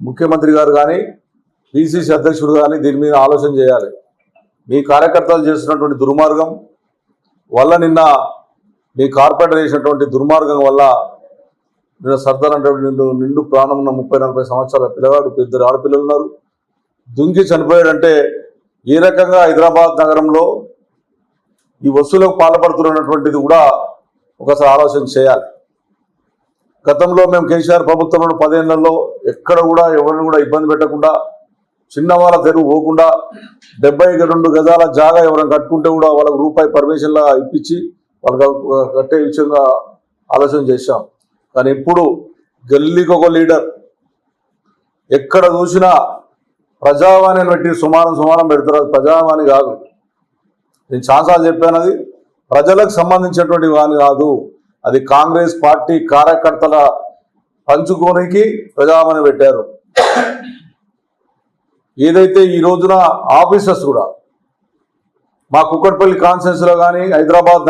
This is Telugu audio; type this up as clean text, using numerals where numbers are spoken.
ముఖ్యమంత్రి గారు కానీ పిసిసి అధ్యక్షుడు కానీ దీని మీద ఆలోచన చేయాలి. మీ కార్యకర్తలు చేస్తున్నటువంటి దుర్మార్గం వల్ల, నిన్న మీ కార్పొరేటర్ చేసినటువంటి దుర్మార్గం వల్ల నిన్న సర్దార్ అంటే నిండు ప్రాణం ఉన్న 30-40 సంవత్సరాల పిల్లగాడు, 2 ఆడపిల్లలు ఉన్నారు, దుంకి చనిపోయాడంటే ఏ రకంగా హైదరాబాద్ నగరంలో ఈ వస్తువులకు పాల్పడుతున్నటువంటిది కూడా ఒకసారి ఆలోచన చేయాలి. గతంలో మేము కేసీఆర్ ప్రభుత్వంలో 10 ఏళ్లలో ఎక్కడ కూడా ఎవరిని కూడా ఇబ్బంది పెట్టకుండా, చిన్నవాళ్ళ తెరువు పోకుండా 72 గజాల జాగా ఎవరైనా కట్టుకుంటే కూడా వాళ్ళకు రూపాయి పర్మిషన్లా ఇప్పించి వాళ్ళకి కట్టే విషయంగా ఆలోచన చేశాం. కానీ ఇప్పుడు గల్లీకి ఒక లీడర్, ఎక్కడ చూసినా ప్రజావాణి పెట్టి సుమారం పెడతారు. అది ప్రజావాణి కాదు. నేను చాలాసార్లు చెప్పాను, అది ప్రజలకు సంబంధించినటువంటి వాణి కాదు. అది కాంగ్రెస్ పార్టీ కార్యకర్తల పంచుకోనికి ప్రజావాణి పెట్టారు. ఏదైతే ఈ రోజున ఆఫీసర్స్ కూడా మా కుక్కట్పల్లి కాన్స్టిట్యున్సీలో కానీ హైదరాబాద్